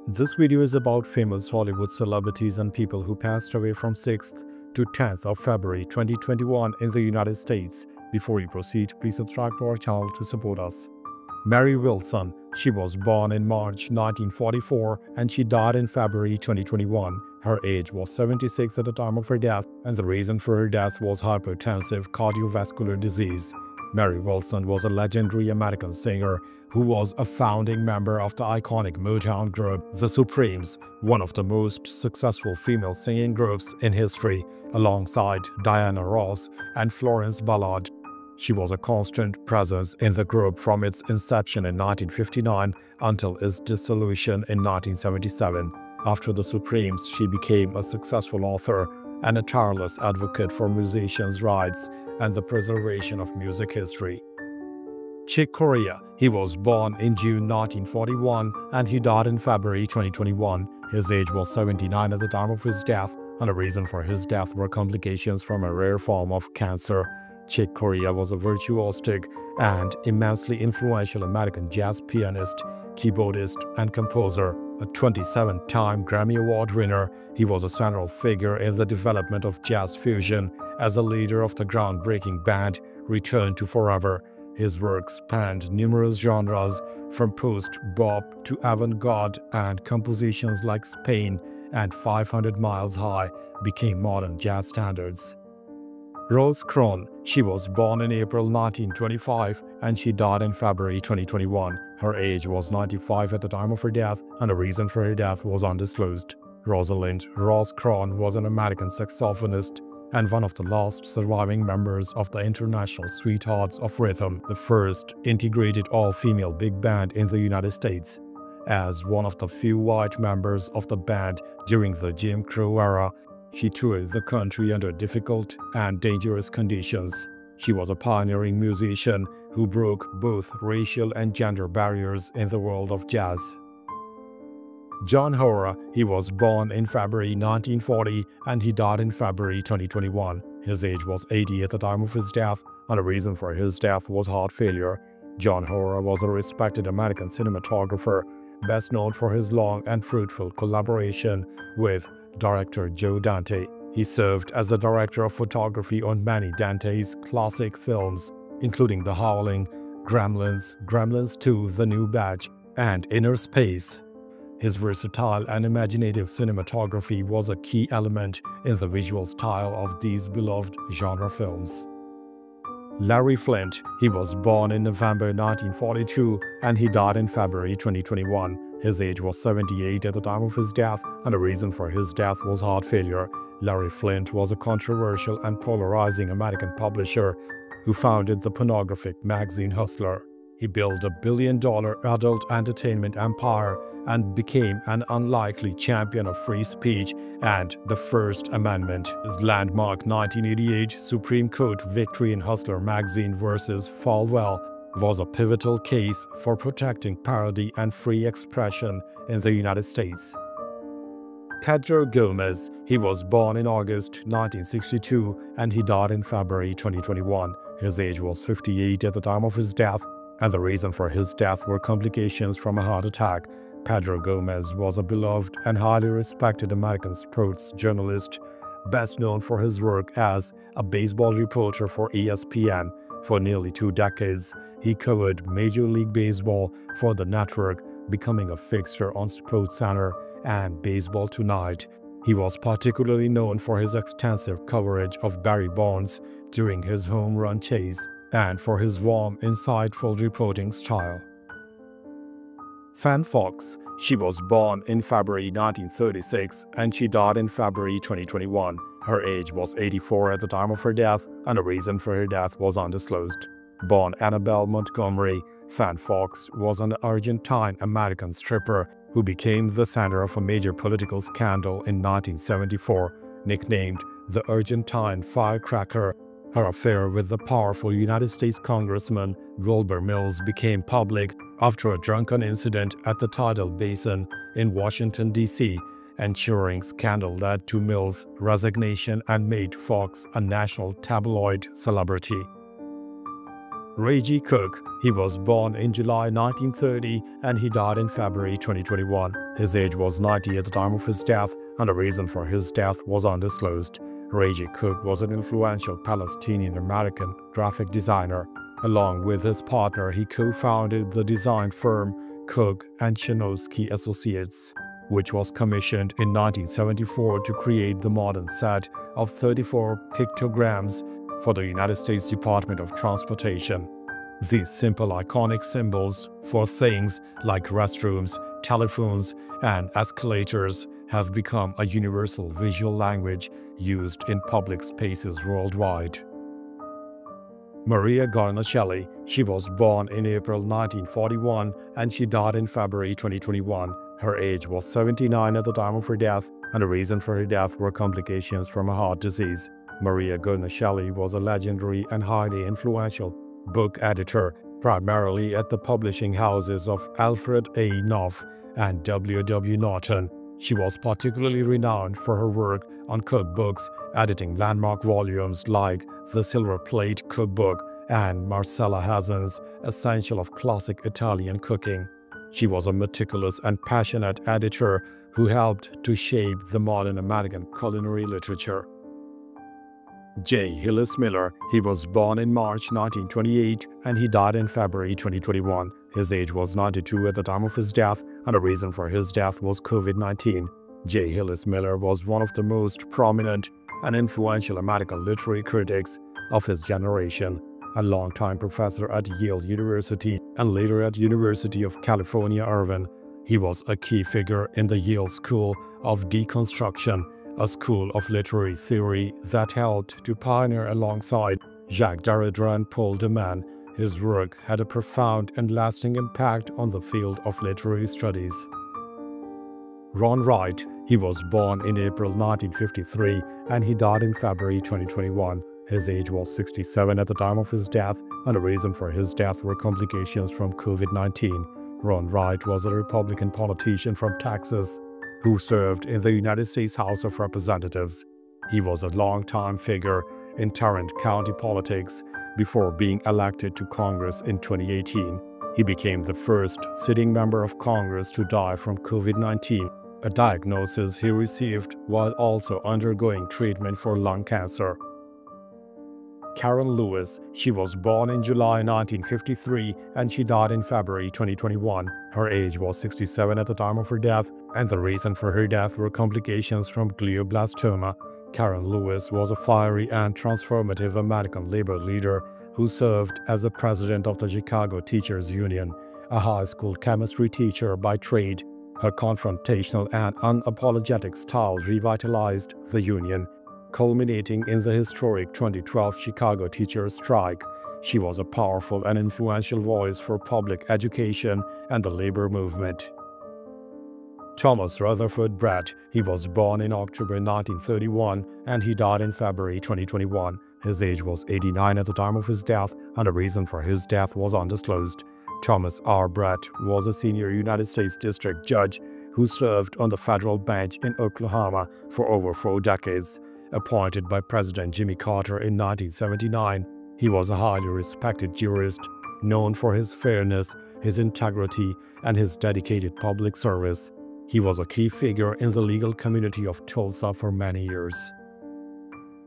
This video is about famous Hollywood celebrities and people who passed away from 6th to 10th of February 2021 in the United States. Before we proceed, please subscribe to our channel to support us. Mary Wilson. She was born in March 1944 and she died in February 2021. Her age was 76 at the time of her death, and the reason for her death was hypertensive cardiovascular disease. Mary Wilson was a legendary American singer who was a founding member of the iconic Motown group, The Supremes, one of the most successful female singing groups in history, alongside Diana Ross and Florence Ballard. She was a constant presence in the group from its inception in 1959 until its dissolution in 1977. After The Supremes, she became a successful author and a tireless advocate for musicians' rights and the preservation of music history. Chick Corea. He was born in June 1941 and he died in February 2021. His age was 79 at the time of his death, and the reason for his death were complications from a rare form of cancer. Chick Corea was a virtuosic and immensely influential American jazz pianist, keyboardist, and composer. A 27-time Grammy Award winner, he was a central figure in the development of jazz fusion as a leader of the groundbreaking band Return to Forever. His work spanned numerous genres, from post-bop to avant-garde, and compositions like Spain and 500 Miles High became modern jazz standards. Rose Krohn. She was born in April 1925 and she died in February 2021. Her age was 95 at the time of her death, and the reason for her death was undisclosed. Rosalind Rose Krohn was an American saxophonist and one of the last surviving members of the International Sweethearts of Rhythm, the first integrated all-female big band in the United States. As one of the few white members of the band during the Jim Crow era, she toured the country under difficult and dangerous conditions. She was a pioneering musician who broke both racial and gender barriers in the world of jazz. John Hora. He was born in February 1940 and he died in February 2021. His age was 80 at the time of his death, and the reason for his death was heart failure. John Hora was a respected American cinematographer, best known for his long and fruitful collaboration with director Joe Dante. He served as the director of photography on many Dante's classic films, including The Howling, Gremlins, Gremlins 2, The New Batch, and Inner Space. His versatile and imaginative cinematography was a key element in the visual style of these beloved genre films. Larry Flynt. He was born in November 1942 and he died in February 2021. His age was 78 at the time of his death, and the reason for his death was heart failure. Larry Flynt was a controversial and polarizing American publisher who founded the pornographic magazine Hustler. He built a billion-dollar adult entertainment empire and became an unlikely champion of free speech and the First Amendment. His landmark 1988 Supreme Court victory in Hustler magazine versus Falwell was a pivotal case for protecting parody and free expression in the United States. Pedro Gomez. He was born in August 1962 and he died in February 2021. His age was 58 at the time of his death, and the reason for his death were complications from a heart attack. Pedro Gomez was a beloved and highly respected American sports journalist, best known for his work as a baseball reporter for ESPN. For nearly 2 decades, he covered Major League Baseball for the network, becoming a fixture on SportsCenter and Baseball Tonight. He was particularly known for his extensive coverage of Barry Bonds during his home run chase and for his warm, insightful reporting style. Fan Fox. She was born in February 1936 and she died in February 2021. Her age was 84 at the time of her death, and the reason for her death was undisclosed. Born Annabelle Montgomery, Fan Fox was an Argentine-American stripper who became the center of a major political scandal in 1974. Nicknamed the Argentine Firecracker, her affair with the powerful United States Congressman Wilbur Mills became public after a drunken incident at the Tidal Basin in Washington, D.C. Ensuing scandal led to Mills' resignation and made Fox a national tabloid celebrity. Reggie Cook, he was born in July 1930 and he died in February 2021. His age was 90 at the time of his death, and the reason for his death was undisclosed. Reggie Cook was an influential Palestinian-American graphic designer. Along with his partner, he co-founded the design firm Cook and Chinosky Associates, which was commissioned in 1974 to create the modern set of 34 pictograms for the United States Department of Transportation. These simple iconic symbols for things like restrooms, telephones, and escalators have become a universal visual language used in public spaces worldwide. Maria Guarnaschelli, she was born in April 1941 and she died in February 2021. Her age was 79 at the time of her death, and the reason for her death were complications from a heart disease. Maria Guarnaschelli was a legendary and highly influential book editor, primarily at the publishing houses of Alfred A. Knopf and W. W. Norton. She was particularly renowned for her work on cookbooks, editing landmark volumes like The Silver Plate Cookbook and Marcella Hazan's Essential of Classic Italian Cooking. She was a meticulous and passionate editor who helped to shape the modern American culinary literature. J. Hillis Miller, he was born in March 1928 and he died in February 2021. His age was 92 at the time of his death, and the reason for his death was COVID-19. J. Hillis Miller was one of the most prominent and influential American literary critics of his generation, a longtime professor at Yale University and later at University of California, Irvine. He was a key figure in the Yale School of Deconstruction, a school of literary theory that helped to pioneer alongside Jacques Derrida and Paul de Man. His work had a profound and lasting impact on the field of literary studies. Ron Wright, he was born in April 1953 and he died in February 2021. His age was 67 at the time of his death, and the reason for his death were complications from COVID-19. Ron Wright was a Republican politician from Texas who served in the United States House of Representatives. He was a long-time figure in Tarrant County politics before being elected to Congress in 2018. He became the first sitting member of Congress to die from COVID-19, a diagnosis he received while also undergoing treatment for lung cancer. Karen Lewis, she was born in July 1953 and she died in February 2021. Her age was 67 at the time of her death, and the reason for her death were complications from glioblastoma. Karen Lewis was a fiery and transformative American labor leader who served as the president of the Chicago Teachers Union, a high school chemistry teacher by trade. Her confrontational and unapologetic style revitalized the union, culminating in the historic 2012 Chicago teachers' strike. She was a powerful and influential voice for public education and the labor movement. Thomas Rutherford Brett, he was born in October 1931 and he died in February 2021. His age was 89 at the time of his death, and the reason for his death was undisclosed. Thomas R. Brett was a senior United States District Judge who served on the federal bench in Oklahoma for over 4 decades. Appointed by President Jimmy Carter in 1979, he was a highly respected jurist, known for his fairness, his integrity, and his dedicated public service. He was a key figure in the legal community of Tulsa for many years.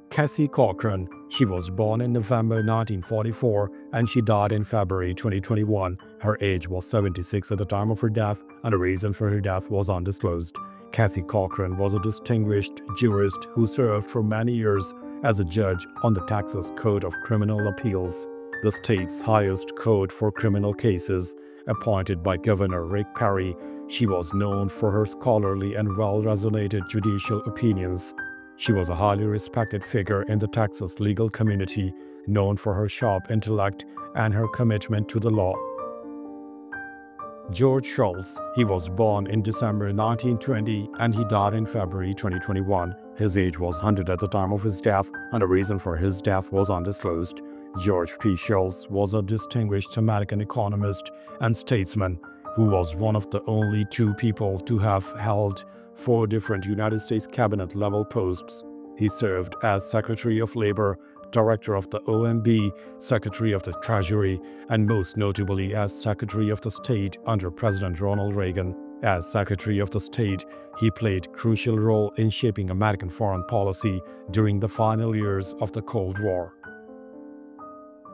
Kathy Cochran, she was born in November 1944 and she died in February 2021. Her age was 76 at the time of her death, and the reason for her death was undisclosed. Kathy Cochran was a distinguished jurist who served for many years as a judge on the Texas Court of Criminal Appeals, the state's highest court for criminal cases. Appointed by Governor Rick Perry, she was known for her scholarly and well-resonated judicial opinions. She was a highly respected figure in the Texas legal community, known for her sharp intellect and her commitment to the law. George Shultz, he was born in December 1920 and he died in February 2021. His age was 100 at the time of his death, and the reason for his death was undisclosed. George P. Shultz was a distinguished American economist and statesman who was one of the only 2 people to have held 4 different United States cabinet-level posts. He served as Secretary of Labor, Director of the OMB, Secretary of the Treasury, and most notably as Secretary of the State under President Ronald Reagan. As Secretary of the State, he played a crucial role in shaping American foreign policy during the final years of the Cold War.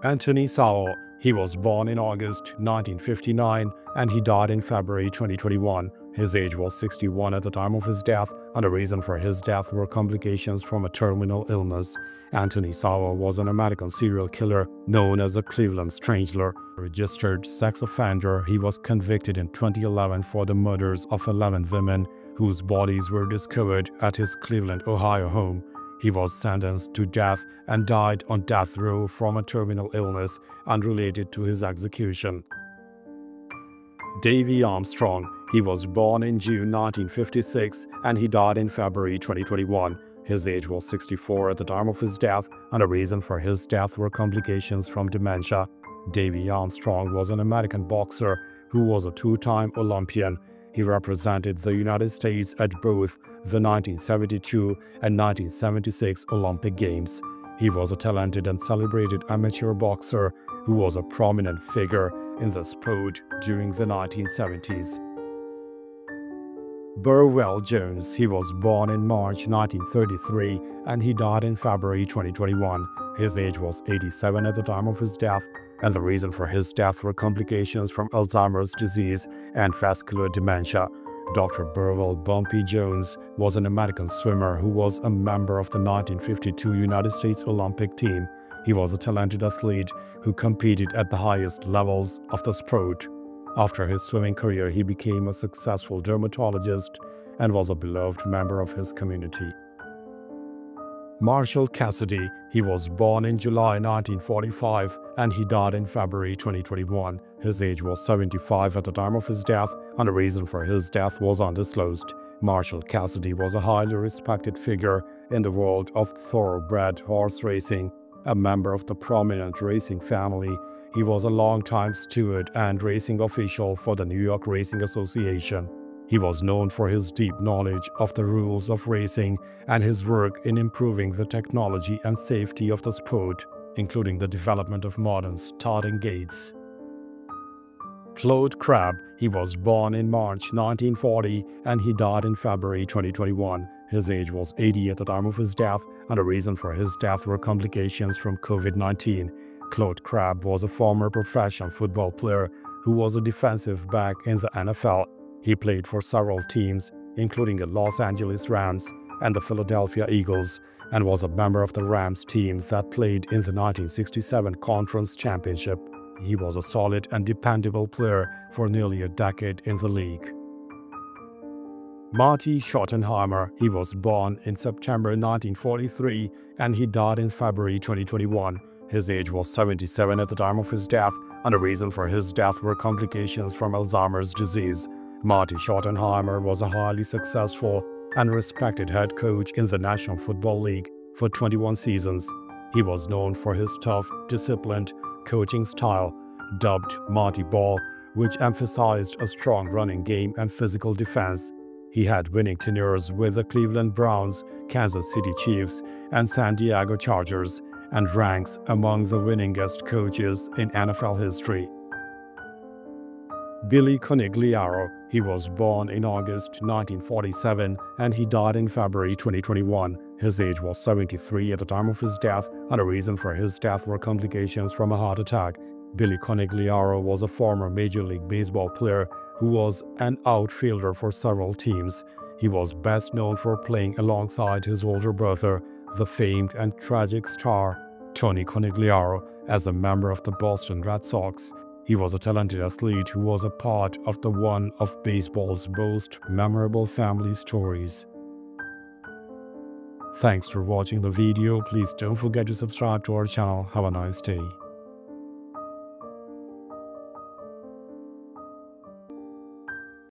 Anthony Sowell, he was born in August 1959 and he died in February 2021. His age was 61 at the time of his death, and the reason for his death were complications from a terminal illness. Anthony Sowell was an American serial killer known as the Cleveland Strangler. A registered sex offender, he was convicted in 2011 for the murders of 11 women whose bodies were discovered at his Cleveland, Ohio home. He was sentenced to death and died on death row from a terminal illness unrelated to his execution. Davy Armstrong, he was born in June 1956 and he died in February 2021. His age was 64 at the time of his death, and the reason for his death were complications from dementia. Davy Armstrong was an American boxer who was a two-time Olympian. He represented the United States at both the 1972 and 1976 Olympic Games. He was a talented and celebrated amateur boxer who was a prominent figure in the sport during the 1970s. Burwell Jones, he was born in March 1933 and he died in February 2021. His age was 87 at the time of his death, and the reason for his death were complications from Alzheimer's disease and vascular dementia. Dr. Burwell Bumpy Jones was an American swimmer who was a member of the 1952 United States Olympic team. He was a talented athlete who competed at the highest levels of the sport. After his swimming career, he became a successful dermatologist and was a beloved member of his community. Marshall Cassidy, he was born in July 1945 and he died in February 2021. His age was 75 at the time of his death, and the reason for his death was undisclosed. Marshall Cassidy was a highly respected figure in the world of thoroughbred horse racing. A member of the prominent racing family, he was a longtime steward and racing official for the New York Racing Association. He was known for his deep knowledge of the rules of racing and his work in improving the technology and safety of the sport, including the development of modern starting gates. Claude Crabb, he was born in March 1940 and he died in February 2021. His age was 80 at the time of his death, and the reason for his death were complications from COVID-19. Claude Crabb was a former professional football player who was a defensive back in the NFL. He played for several teams, including the Los Angeles Rams and the Philadelphia Eagles, and was a member of the Rams team that played in the 1967 Conference Championship. He was a solid and dependable player for nearly a decade in the league. Marty Schottenheimer, he was born in September 1943 and he died in February 2021. His age was 77 at the time of his death, and the reason for his death were complications from Alzheimer's disease. Marty Schottenheimer was a highly successful and respected head coach in the National Football League for 21 seasons. He was known for his tough, disciplined coaching style, dubbed Marty Ball, which emphasized a strong running game and physical defense. He had winning tenures with the Cleveland Browns, Kansas City Chiefs, and San Diego Chargers, and ranks among the winningest coaches in NFL history. Billy Conigliaro, he was born in August 1947 and he died in February 2021. His age was 73 at the time of his death, and the reason for his death were complications from a heart attack. Billy Conigliaro was a former Major League Baseball player who was an outfielder for several teams. He was best known for playing alongside his older brother, the famed and tragic star Tony Conigliaro, as a member of the Boston Red Sox. He was a talented athlete who was a part of the one of baseball's most memorable family stories. Thanks for watching the video. Please don't forget to subscribe to our channel. Have a nice day.